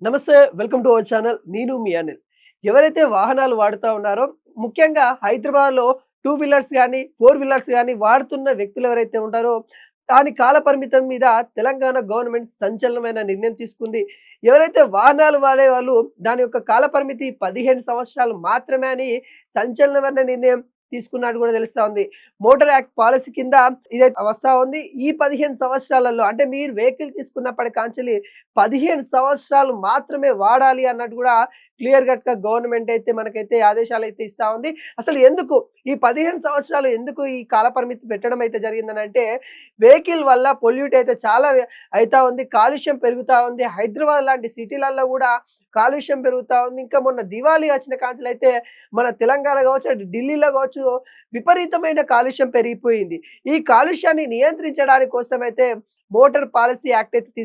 నమస్తే. Welcome to our channel. నేను మీ అనిల్. ఎవరైతే వాహనాలు వాడుతా ఉన్నారో, ముఖ్యంగా హైదరాబాద్‌లో టూ వీలర్స్ గానీ, ఫోర్ వీలర్స్ గానీ వాడుతున్న వ్యక్తులు ఎవరైతే ఉంటారో, దాని కాల పరిమితం మీద తెలంగాణ గవర్నమెంట్ సంచలనమైన నిర్ణయం తీసుకుంది. ఎవరైతే వాహనాలు వాడేవాళ్ళు దాని యొక్క కాల పరిమితి 15 సంవత్సరాలు మాత్రమే అని సంచలనమైన నిర్ణయం తీసుకున్నట్టు కూడా తెలుస్తా ఉంది. మోటార్ యాక్ట్ పాలిసీ కింద ఇదైతే వస్తా ఉంది. ఈ 15 సంవత్సరాలలో అంటే మీరు వెహికల్ తీసుకున్నప్పటి కాంచెలి 15 సంవత్సరాలు మాత్రమే వాడాలి అన్నట్టు కూడా క్లియర్ కట్‌గా గవర్నమెంట్ అయితే మనకైతే ఆదేశాలైతే ఇస్తా ఉంది. అసలు ఎందుకు ఈ 15 సంవత్సరాలు ఎందుకు ఈ కాల పరిమితి పెట్టడం అయితే జరిగిందనంటే, వెహికల్ వల్ల పొల్యూట్ అయితే చాలా అయితా ఉంది. కాలుష్యం పెరుగుతా ఉంది. హైదరాబాద్ లాంటి సిటీలలో కూడా కాలుష్యం పెరుగుతా ఉంది. ఇంకా మొన్న దివాళీ వచ్చిన కాంచెలైతే మన తెలంగాణ కావచ్చు, అటు ఢిల్లీలో కావచ్చు విపరీతమైన కాలుష్యం పెరిగిపోయింది. ఈ కాలుష్యాన్ని నియంత్రించడానికి కోసమైతే మోటార్ పాలిసీ యాక్ట్ అయితే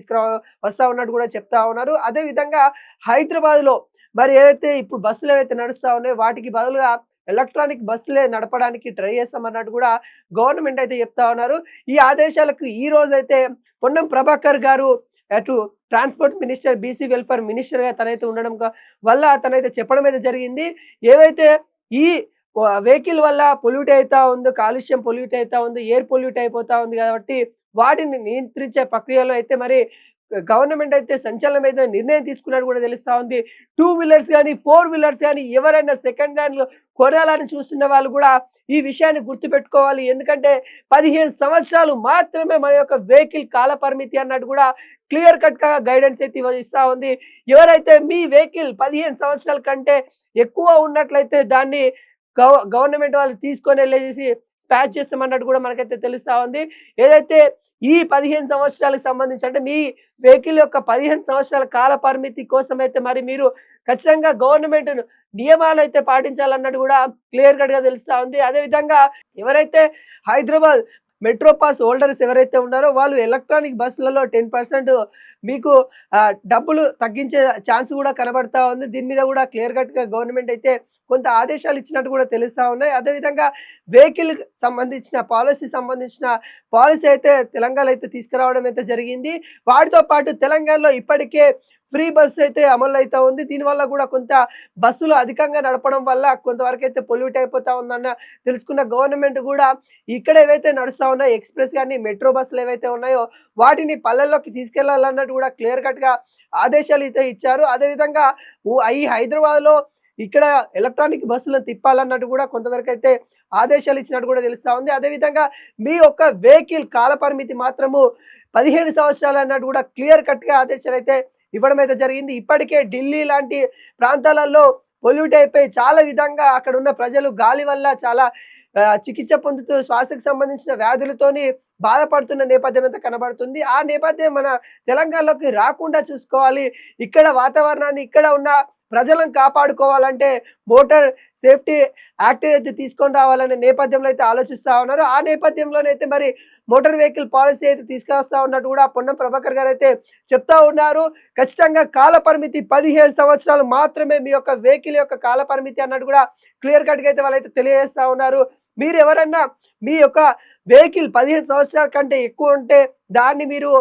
వస్తా ఉన్నట్టు కూడా చెప్తా ఉన్నారు. అదే విధంగా హైదరాబాద్‌లో మరి ఏదైతే ఇప్పుడు బస్సులు ఏవైతే నడుస్తా ఉన్నాయో వాటికి బదులుగా ఎలక్ట్రానిక్ బస్సులే నడపడానికి ట్రై చేస్తామన్నట్టు కూడా గవర్నమెంట్ అయితే చెప్తా ఉన్నారు. ఈ ఆదేశాలకు ఈ రోజైతే పొన్నం ప్రభాకర్ గారు అటు ట్రాన్స్‌పోర్ట్ మినిస్టర్, బీసీ వెల్ఫేర్ మినిస్టర్‌గా తనైతే ఉండడం వల్ల తనైతే చెప్పడం అయితే జరిగింది. ఏవైతే ఈ వెహికల్ వల్ల పొల్యూట్ అయితా ఉందో, కాలుష్యం పొల్యూట్ అయితా ఉంది, ఎయిర్ పొల్యూట్ అయిపోతా ఉంది కాబట్టి వాటిని నియంత్రించే ప్రక్రియలో అయితే మరి గవర్నమెంట్ అయితే సంచలనమైన నిర్ణయం తీసుకున్నట్టు కూడా తెలుస్తా ఉంది. టూ వీలర్స్ గానీ, ఫోర్ వీలర్స్ గానీ ఎవరైనా సెకండ్ హ్యాండ్‌లో కొనాలని చూస్తున్న వాళ్ళు కూడా ఈ విషయాన్ని గుర్తుపెట్టుకోవాలి. ఎందుకంటే 15 సంవత్సరాలు మాత్రమే మన యొక్క వెహికల్ కాల పరిమితి అన్నట్టు కూడా క్లియర్ కట్‌గా గైడెన్స్ అయితే ఇస్తా ఉంది. ఎవరైతే మీ వెహికల్ 15 సంవత్సరాల కంటే ఎక్కువ ఉన్నట్లయితే దాన్ని గవర్నమెంట్ వాళ్ళు తీసుకొని వెళ్ళేసి స్పాచ్ చేస్తామన్నట్టు కూడా మనకైతే తెలుస్తా ఉంది. ఏదైతే ఈ 15 సంవత్సరాలకు సంబంధించి అంటే మీ వెహికల్ యొక్క 15 సంవత్సరాల కాల పరిమితి కోసమైతే మరి మీరు ఖచ్చితంగా గవర్నమెంట్ నియమాలు అయితే పాటించాలన్నట్టు కూడా క్లియర్ కట్‌గా తెలుస్తా ఉంది. అదేవిధంగా ఎవరైతే హైదరాబాద్ మెట్రో పాస్ హోల్డర్స్ ఎవరైతే ఉన్నారో వాళ్ళు ఎలక్ట్రానిక్ బస్సులలో 10% మీకు డబ్బులు తగ్గించే ఛాన్స్ కూడా కనబడతా ఉంది. దీని మీద కూడా క్లియర్ కట్‌గా గవర్నమెంట్ అయితే కొంత ఆదేశాలు ఇచ్చినట్టు కూడా తెలుస్తా ఉన్నాయి. అదేవిధంగా వెహికల్‌కి సంబంధించిన పాలసీ అయితే తెలంగాణలో అయితే తీసుకురావడం అయితే జరిగింది. వాటితో పాటు తెలంగాణలో ఇప్పటికే ఫ్రీ బస్ అయితే అమలు అయితా ఉంది. దీనివల్ల కూడా కొంత బస్సులు అధికంగా నడపడం వల్ల కొంతవరకు అయితే పొల్యూట్ అయిపోతా ఉందన్న తెలుసుకున్న గవర్నమెంట్ కూడా ఇక్కడ ఏవైతే నడుస్తా ఉన్నాయో ఎక్స్‌ప్రెస్ గాని, మెట్రో బస్సులు ఏవైతే ఉన్నాయో వాటిని పల్లెల్లోకి తీసుకెళ్లాలన్నట్టు కూడా క్లియర్ కట్‌గా ఆదేశాలు అయితే ఇచ్చారు. అదేవిధంగా ఈ హైదరాబాద్‌లో ఇక్కడ ఎలక్ట్రానిక్ బస్సులను తిప్పాలన్నట్టు కూడా కొంతవరకు అయితే ఆదేశాలు ఇచ్చినట్టు కూడా తెలుస్తా ఉంది. అదేవిధంగా మీ యొక్క వెహికల్ కాల పరిమితి మాత్రము 15 సంవత్సరాలు అన్నట్టు కూడా క్లియర్ కట్‌గా ఆదేశాలు అయితే ఇవ్వడం అయితే జరిగింది. ఇప్పటికే ఢిల్లీ లాంటి ప్రాంతాలలో పొల్యూట్ అయిపోయి చాలా విధంగా అక్కడ ఉన్న ప్రజలు గాలి వల్ల చాలా చికిత్స పొందుతూ శ్వాసకు సంబంధించిన వ్యాధులతోని బాధపడుతున్న నేపథ్యం అయితే కనబడుతుంది. ఆ నేపథ్యం మన తెలంగాణలోకి రాకుండా చూసుకోవాలి. ఇక్కడ వాతావరణాన్ని ఇక్కడ ఉన్న ప్రజలను కాపాడుకోవాలంటే మోటార్ సేఫ్టీ యాక్ట్ అయితే తీసుకొని రావాలనే నేపథ్యంలో అయితే ఆలోచిస్తా ఉన్నారు. ఆ నేపథ్యంలోనైతే మరి మోటార్ వెహికల్ పాలసీ అయితే తీసుకొస్తా ఉన్నట్టు కూడా పొన్నం ప్రభాకర్ గారు అయితే చెప్తా ఉన్నారు. ఖచ్చితంగా కాల పరిమితి 15 సంవత్సరాలు మాత్రమే మీ యొక్క వెహికల్ యొక్క కాల పరిమితి అన్నట్టు కూడా క్లియర్ కట్‌గా అయితే వాళ్ళైతే తెలియజేస్తా ఉన్నారు. మీరు ఎవరన్నా మీ యొక్క వెహికల్ 15 సంవత్సరాల కంటే ఎక్కువ ఉంటే దాన్ని మీరు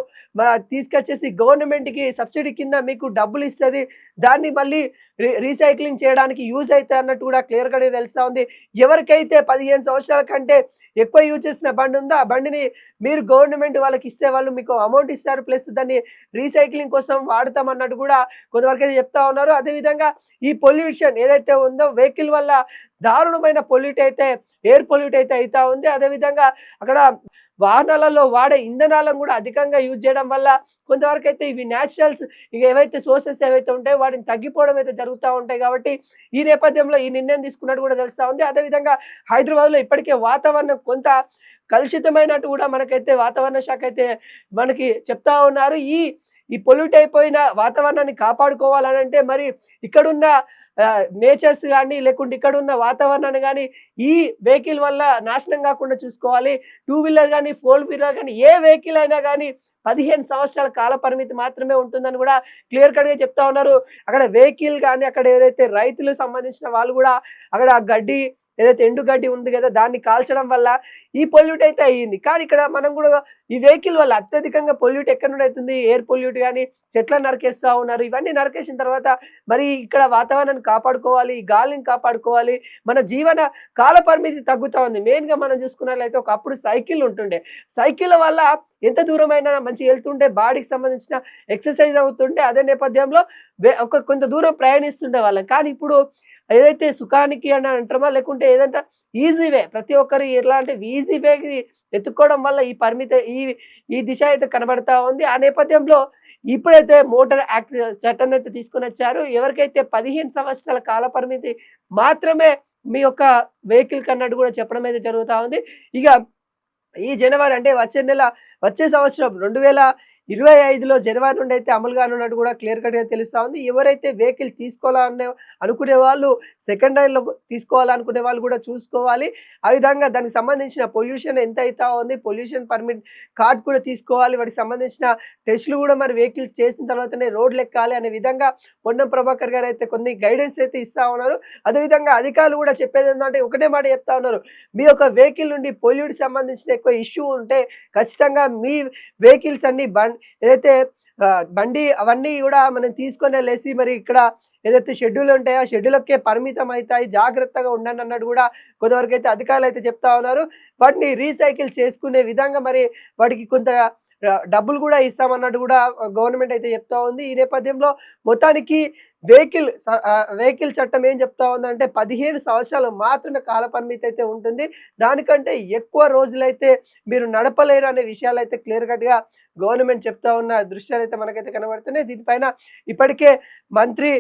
తీసుకొచ్చేసి గవర్నమెంట్‌కి సబ్సిడీ కింద మీకు డబ్బులు ఇస్తది. దాన్ని మళ్ళీ రీసైక్లింగ్ చేయడానికి యూజ్ అయితాయి అన్నట్టు కూడా క్లియర్ కట్‌గా తెలుస్తా ఉంది. ఎవరికైతే 15 సంవత్సరాల కంటే ఎక్కువ యూజ్ చేసిన బండి ఉందో ఆ బండిని మీరు గవర్నమెంట్ వాళ్ళకి ఇస్తే వాళ్ళు మీకు అమౌంట్ ఇస్తారు. ప్లస్ దాన్ని రీసైక్లింగ్ కోసం వాడతాం అన్నట్టు కూడా కొంతవరకు అయితే చెప్తా ఉన్నారు. అదేవిధంగా ఈ పొల్యూషన్ ఏదైతే ఉందో వెహికల్ వల్ల దారుణమైన పొల్యూట్ అయితే ఎయిర్ పొల్యూట్ అయితే అయితా ఉంది. అదేవిధంగా అక్కడ వాహనాలలో వాడే ఇంధనాలను కూడా అధికంగా యూజ్ చేయడం వల్ల కొంతవరకు అయితే ఇవి న్యాచురల్స్ ఏవైతే సోర్సెస్ ఏవైతే ఉంటాయో వాటిని తగ్గిపోవడం అయితే జరుగుతూ ఉంటాయి. కాబట్టి ఈ నేపథ్యంలో ఈ నిర్ణయం తీసుకున్నట్టు కూడా తెలుస్తా ఉంది. అదేవిధంగా హైదరాబాద్లో ఇప్పటికే వాతావరణం కొంత కలుషితమైనట్టు కూడా మనకైతే వాతావరణ శాఖ అయితే మనకి చెప్తా ఉన్నారు. ఈ పొల్యూట్ అయిపోయిన వాతావరణాన్ని కాపాడుకోవాలనంటే మరి ఇక్కడున్న నేచర్స్ గానీ లేకుంటే ఇక్కడున్న వాతావరణాన్ని గానీ ఈ వెహికల్ వల్ల నాశనం కాకుండా చూసుకోవాలి. టూ వీలర్ గానీ, ఫోర్ వీలర్ గానీ ఏ వెహికల్ అయినా గానీ 15 సంవత్సరాల కాల పరిమితి మాత్రమే ఉంటుందని కూడా క్లియర్ కట్‌గా చెప్తా ఉన్నారు. అక్కడ వెహికల్ గానీ అక్కడ ఏదైతే రైతులకు సంబంధించిన వాళ్ళు కూడా అక్కడ గడ్డి ఏదైతే ఎండుగడ్డి ఉంది కదా దాన్ని కాల్చడం వల్ల ఈ పొల్యూట్ అయితే అయ్యింది. కానీ ఇక్కడ మనం కూడా ఈ వెహికల్ వల్ల అత్యధికంగా పొల్యూట్ ఎక్కడి నుండి అవుతుంది? ఎయిర్ పొల్యూట్ గాని, చెట్లను నరికేస్తా ఉన్నారు. ఇవన్నీ నరికేసిన తర్వాత మరి ఇక్కడ వాతావరణాన్ని కాపాడుకోవాలి, ఈ గాలిని కాపాడుకోవాలి. మన జీవన కాల పరిమితి తగ్గుతా ఉంది. మెయిన్‌గా మనం చూసుకున్నట్లయితే ఒకప్పుడు సైకిల్ ఉంటుండే. సైకిల్ వల్ల ఎంత దూరమైనా మంచిగా వెళ్తుంటే బాడీకి సంబంధించిన ఎక్సర్సైజ్ అవుతుంటే అదే నేపథ్యంలో కొంత దూరం ప్రయాణిస్తుండేవాళ్ళం. కానీ ఇప్పుడు ఏదైతే సుఖానికి అని అంటామా లేకుంటే ఏదంటే ఈజీ వే ప్రతి ఒక్కరు ఎలా అంటే ఈజీ వేకి వెతుక్కోవడం వల్ల ఈ పరిమితి ఈ ఈ దిశ అయితే కనబడతా ఉంది. ఆ నేపథ్యంలో ఇప్పుడైతే మోటార్ యాక్ట్ చట్టాన్ని అయితే తీసుకొనొచ్చారు. ఎవరికైతే 15 సంవత్సరాల కాల పరిమితి మాత్రమే మీ యొక్క వెహికల్‌కి అన్నట్టు కూడా చెప్పడం అయితే జరుగుతా ఉంది. ఇగ ఈ జనవరి అంటే వచ్చే నెల, వచ్చే సంవత్సరం 2025లో జనవరి నుండి అయితే అమలు కానున్నట్టు కూడా క్లియర్ కట్‌గా తెలుస్తా ఉంది. ఎవరైతే వెహికల్ తీసుకోవాలనే అనుకునే వాళ్ళు సెకండ్ హ్యాండ్‌లో తీసుకోవాలనుకునే వాళ్ళు కూడా చూసుకోవాలి. ఆ విధంగా దానికి సంబంధించిన పొల్యూషన్ ఎంత అయితా ఉంది, పొల్యూషన్ పర్మిట్ కార్డ్ కూడా తీసుకోవాలి. వాటికి సంబంధించిన టెస్ట్‌లు కూడా మరి వెహికల్స్ చేసిన తర్వాతనే రోడ్లెక్కాలి అనే విధంగా పొన్నం ప్రభాకర్ గారు అయితే కొన్ని గైడెన్స్ అయితే ఇస్తా ఉన్నారు. అదేవిధంగా అధికారులు కూడా చెప్పేదేందంటే ఒకటే మాట చెప్తా ఉన్నారు. మీ యొక్క వెహికల్ నుండి పొల్యూట్‌కి సంబంధించిన ఎక్కువ ఇష్యూ ఉంటే ఖచ్చితంగా మీ వెహికల్స్ అన్నీ ఏదైతే బండి అవన్నీ గూడా మనం తీసుకొనెళ్ళేసి మరి ఇక్కడ ఏదైతే షెడ్యూల్ ఉంటాయో, ఆ షెడ్యూల్‌కే పరిమితం అయితాయి. జాగ్రత్తగా ఉండండి అన్నట్టు గూడా కొంతవరకైతే అధికారులైతే చెప్తా ఉన్నారు. వాటిని రీసైకిల్ చేసుకునే విధంగా మరి వాటికి కొంత డబ్బులు గూడా ఇస్తామన్నట్టు గూడా గవర్నమెంట్ అయితే చెప్తా ఉంది. ఈ నేపథ్యంలో మొత్తానికి వెహికల్ చట్టం ఏం చెప్తా ఉందంటే 15 సంవత్సరాలు మాత్రమే కాల పరిమితి అయితే ఉంటుంది. దానికంటే ఎక్కువ రోజులైతే మీరు నడపలేరు అనే విషయాలైతే క్లియర్ కట్‌గా గవర్నమెంట్ చెప్తా ఉన్న దృశ్యాలైతే మనకైతే కనబడుతున్నాయి. దీనిపైన ఇప్పటికే మంత్రి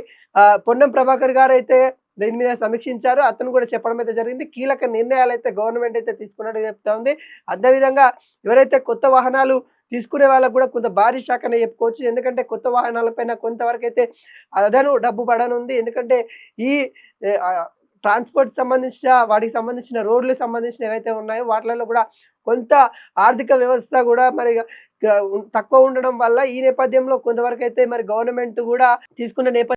పొన్నం ప్రభాకర్ గారైతే దీని మీద సమీక్షించారు. అతను కూడా చెప్పడం అయితే జరిగింది. కీలక నిర్ణయాలైతే గవర్నమెంట్ అయితే తీసుకున్నట్టు చెప్తా ఉంది. అదేవిధంగా ఎవరైతే కొత్త వాహనాలు తీసుకునే వాళ్ళకి కూడా కొంత భారీ షాక్ అనే చెప్పుకోవచ్చు. ఎందుకంటే కొత్త వాహనాలపైన కొంతవరకైతే అదను డబ్బు పడనుంది. ఎందుకంటే ఈ ట్రాన్స్‌పోర్ట్ సంబంధించిన వాటికి సంబంధించిన రోడ్లకు సంబంధించిన ఏవైతే ఉన్నాయో వాటిలలో కూడా కొంత ఆర్థిక వ్యవస్థ కూడా మరి తక్కువ ఉండడం వల్ల ఈ నేపథ్యంలో కొంతవరకైతే మరి గవర్నమెంట్ కూడా తీసుకున్న